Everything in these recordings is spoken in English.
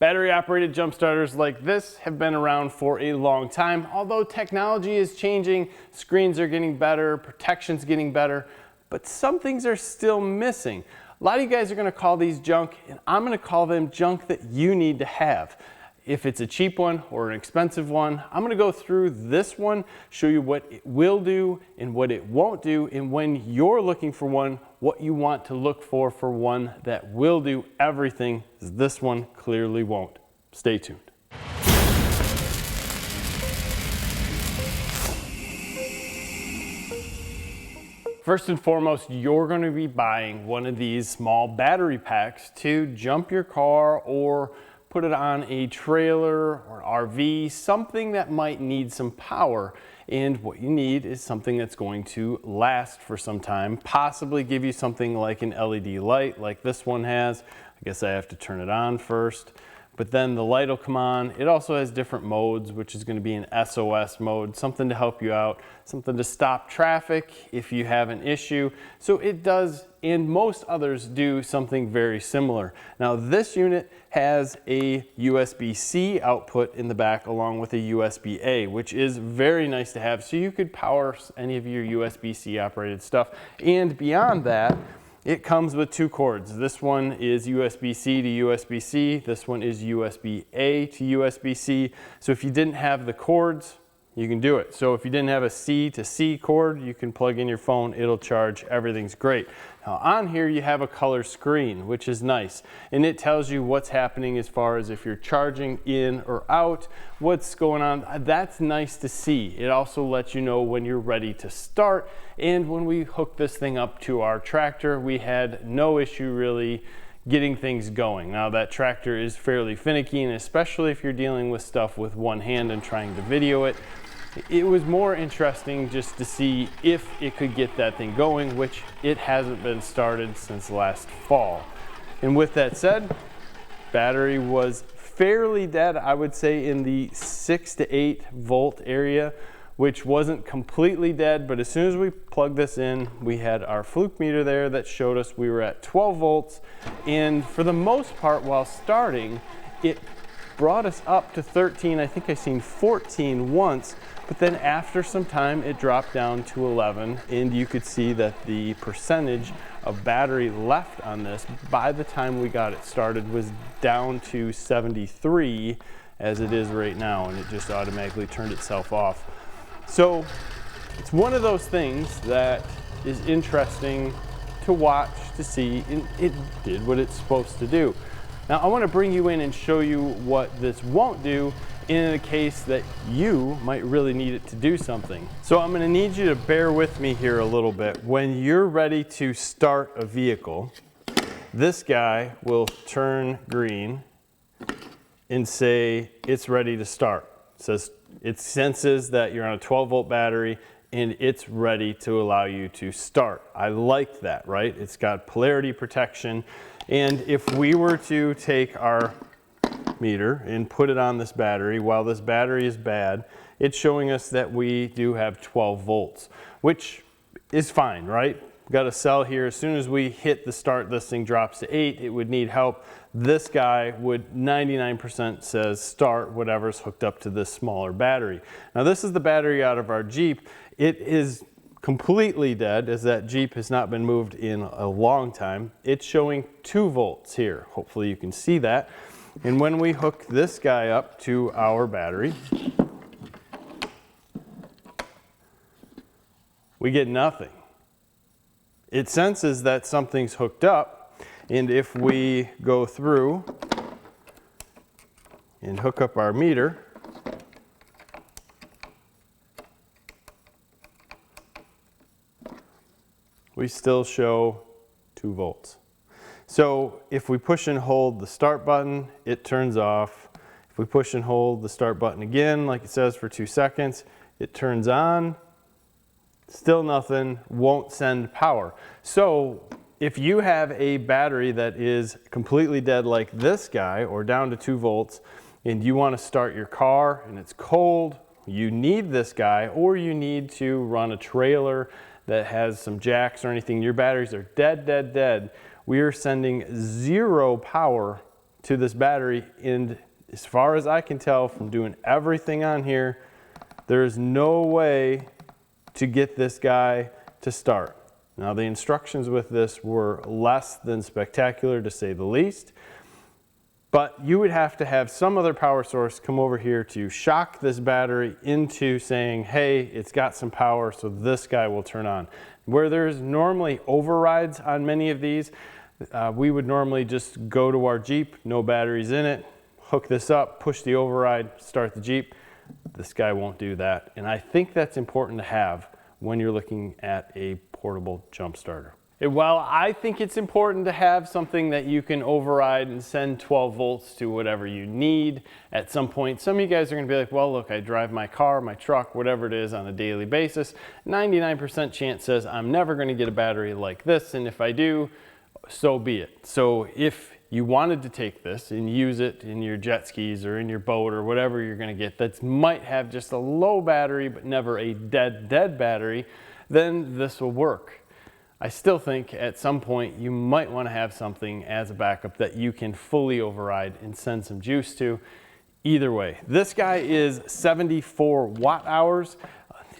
Battery-operated jump starters like this have been around for a long time. Although technology is changing, screens are getting better, protection's getting better, but some things are still missing. A lot of you guys are gonna call these junk, and I'm gonna call them junk that you need to have. If it's a cheap one or an expensive one, I'm gonna go through this one, show you what it will do and what it won't do, and when you're looking for one, what you want to look for one that will do everything, as this one clearly won't. Stay tuned. First and foremost, you're going to be buying one of these small battery packs to jump your car or put it on a trailer or an RV, something that might need some power. And what you need is something that's going to last for some time, possibly give you something like an LED light like this one has. I guess I have to turn it on first, but then the light will come on. It also has different modes, which is going to be an SOS mode, something to help you out, something to stop traffic if you have an issue. So it does, and most others do, something very similar. Now this unit has a USB-C output in the back along with a USB-A, which is very nice to have. So you could power any of your USB-C operated stuff. And beyond that, it comes with two cords. This one is USB-C to USB-C. This one is USB-A to USB-C. So if you didn't have the cords, you can do it. So if you didn't have a C to C cord, you can plug in your phone, it'll charge, everything's great. Now on here you have a color screen, which is nice. And it tells you what's happening as far as if you're charging in or out, what's going on. That's nice to see. It also lets you know when you're ready to start. And when we hooked this thing up to our tractor, we had no issue really getting things going. Now that tractor is fairly finicky, and especially if you're dealing with stuff with one hand and trying to video it, it was more interesting just to see if it could get that thing going, which it hasn't been started since last fall. And with that said, battery was fairly dead, I would say in the 6 to 8 volt area, which wasn't completely dead, but as soon as we plugged this in, we had our fluke meter there that showed us we were at 12 volts. And for the most part, while starting, it brought us up to 13. I think I seen 14 once, but then after some time, it dropped down to 11. And you could see that the percentage of battery left on this by the time we got it started was down to 73 as it is right now, and it just automatically turned itself off. So it's one of those things that is interesting to watch, to see, and it did what it's supposed to do. Now I want to bring you in and show you what this won't do in a case that you might really need it to do something. So I'm going to need you to bear with me here a little bit. When you're ready to start a vehicle, this guy will turn green and say it's ready to start. It says it senses that you're on a 12 volt battery and it's ready to allow you to start. I like that, right? It's got polarity protection. And if we were to take our meter and put it on this battery, while this battery is bad, it's showing us that we do have 12 volts, which is fine, right? We've got a cell here. As soon as we hit the start, this thing drops to 8. It would need help. This guy would 99% says start whatever's hooked up to this smaller battery. Now this is the battery out of our Jeep. It is completely dead, as that Jeep has not been moved in a long time. It's showing 2 volts here. Hopefully you can see that. And when we hook this guy up to our battery, we get nothing. It senses that something's hooked up, and if we go through and hook up our meter, we still show 2 volts. So if we push and hold the start button, it turns off. If we push and hold the start button again, like it says, for 2 seconds, it turns on. Still nothing, won't send power. So if you have a battery that is completely dead like this guy, or down to 2 volts, and you want to start your car and it's cold, you need this guy, or you need to run a trailer that has some jacks or anything, your batteries are dead, we are sending 0 power to this battery, and as far as I can tell from doing everything on here, there's no way to get this guy to start. Now the instructions with this were less than spectacular, to say the least, but you would have to have some other power source come over here to shock this battery into saying, hey, it's got some power, so this guy will turn on. Where there's normally overrides on many of these, we would normally just go to our Jeep, no batteries in it, hook this up, push the override, start the Jeep. This guy won't do that. And I think that's important to have when you're looking at a portable jump starter. While I think it's important to have something that you can override and send 12 volts to whatever you need at some point, some of you guys are going to be like, well, look, I drive my car, my truck, whatever it is on a daily basis. 99% chance says I'm never going to get a battery like this, and if I do, so be it. So if you wanted to take this and use it in your jet skis or in your boat or whatever you're going to get that might have just a low battery but never a dead battery, then this will work. I still think at some point you might want to have something as a backup that you can fully override and send some juice to. Either way, this guy is 74 watt hours.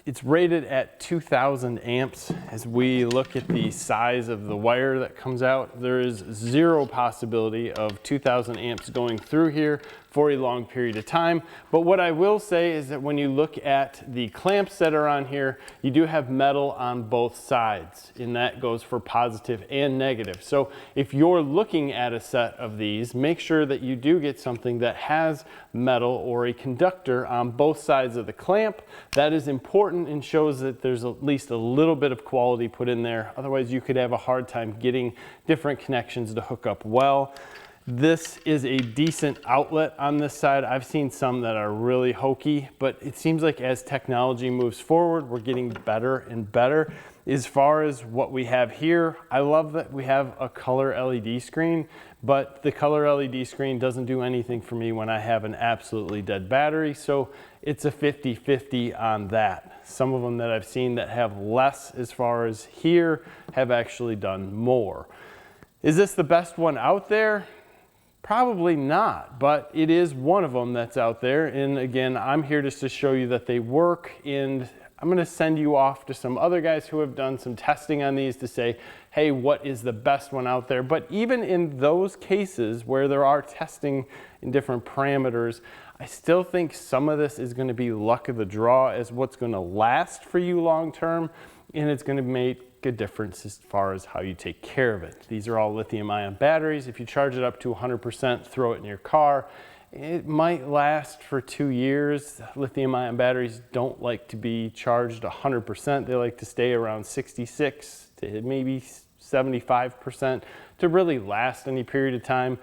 It's rated at 2000 amps. As we look at the size of the wire that comes out, there is zero possibility of 2000 amps going through here for a long period of time. But what I will say is that when you look at the clamps that are on here, you do have metal on both sides, and that goes for positive and negative. So if you're looking at a set of these, make sure that you do get something that has metal or a conductor on both sides of the clamp. That is important and shows that there's at least a little bit of quality put in there. Otherwise, you could have a hard time getting different connections to hook up well. This is a decent outlet on this side. I've seen some that are really hokey, but it seems like as technology moves forward, we're getting better and better. As far as what we have here, I love that we have a color LED screen, but the color LED screen doesn't do anything for me when I have an absolutely dead battery, so it's a 50-50 on that. Some of them that I've seen that have less as far as here have actually done more. Is this the best one out there? Probably not, but it is one of them that's out there. And again, I'm here just to show you that they work, and I'm going to send you off to some other guys who have done some testing on these to say, hey, what is the best one out there? But even in those cases where there are testing in different parameters, I still think some of this is going to be luck of the draw as what's going to last for you long term, and it's going to make a difference as far as how you take care of it. These are all lithium-ion batteries. If you charge it up to 100%, throw it in your car, it might last for 2 years. Lithium-ion batteries don't like to be charged 100%. They like to stay around 66 to maybe 75% to really last any period of time.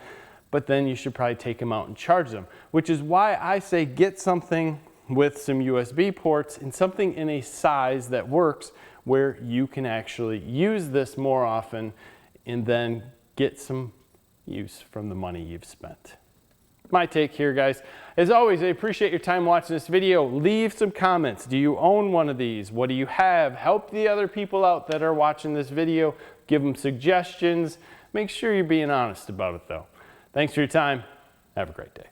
But then you should probably take them out and charge them, which is why I say get something with some USB ports and something in a size that works where you can actually use this more often and then get some use from the money you've spent. My take here, guys. As always, I appreciate your time watching this video. Leave some comments. Do you own one of these? What do you have? Help the other people out that are watching this video. Give them suggestions. Make sure you're being honest about it, though. Thanks for your time. Have a great day.